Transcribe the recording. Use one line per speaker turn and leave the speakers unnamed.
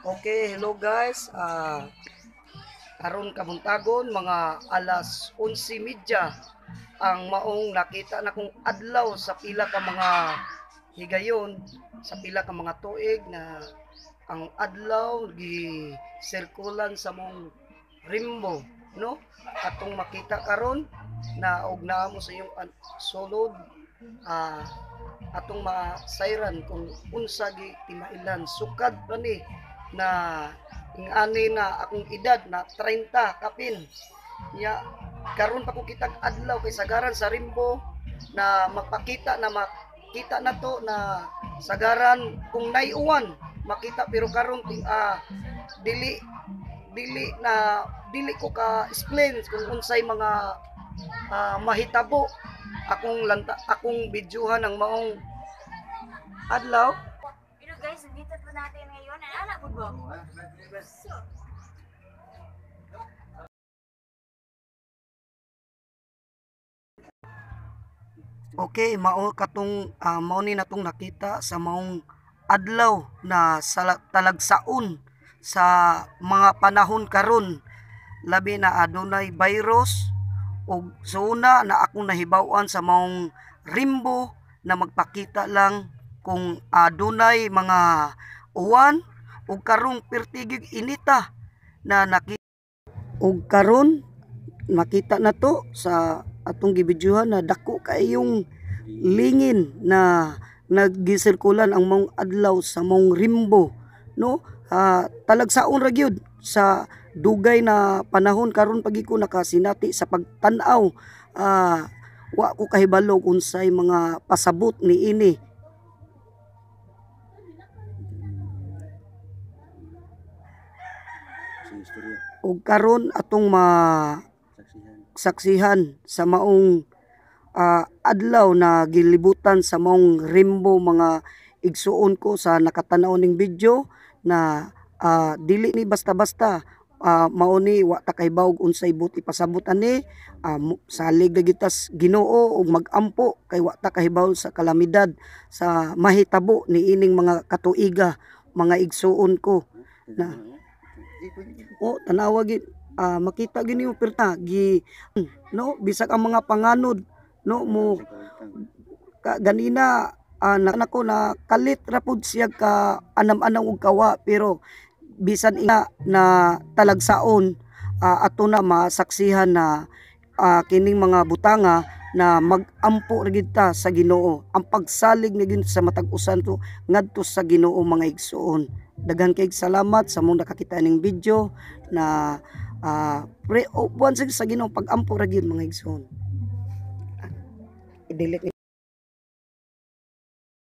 Okay, hello guys. Aron kabuntagon mga alas 11:30 ang maong nakita na kong adlaw sa pila ka mga higayon, sa pila ka mga tuig na ang adlaw gi sirkulan sa mong rimbo, no? Atong makita karon na og naa mo sa iyong sulod, atong masayran kung unsa gi timailan sukad pa ni na ingani na akong edad na 30 kapin nya karon pa ko kitag adlaw kay sagaran sa rimbo na magpakita na makita na to na sagaran kung naiuwan makita pero karon dili dili ko ka explain kung unsay mga mahitabo akong videohan ng maong adlaw.
Pero guys, nandito po natin ngayon. Anak po ba?
Okay, mao katong mao ni natong nakita sa maong adlaw na talagsaon sa mga panahon karon labi na adunay virus ug suna na akong nahibaw-an sa maong rimbo na magpakita lang kung adunay mga uwan ug karong pertigig inita na nakita ug karon makita na to sa atong gibidyohan na dako kayong lingin na naggisirkulan ang mong adlaw sa mong rimbo, no? Talagsaon ra gyud sa dugay na panahon karon pagi ko nakasinati sa pagtan-aw, wa ko kahibalo unsay mga pasabot ni ini. Ug karon atong saksihan sa maong adlaw na gilibutan sa maong rimbo mga igsuon ko sa nakatanaw ning video na dili ni basta-basta mao ni wa ta kahibaw unsay buti pasabot ani salig na gitas Ginoo ug magampo kay wa ta kahibaw sa kalamidad sa mahitabo ni ining mga katuiga mga igsuon ko na tanawa gid makita gini mo perta gi no bisag ang mga panganod no mo ganina nako na kalit ra pud siya ka anam-anam og kawa pero bisan ina na talagsaon ato na masaksihan na kining mga butanga na magampo ra gid ta sa Ginoo ang pagsalig ni gid sa matag usan to ngadto sa Ginoo mga igsuon. Daghan kay salamat sa mong nakakita ning video na once sa Ginoo pag-ampo ra gyud mga igsoon. I-delete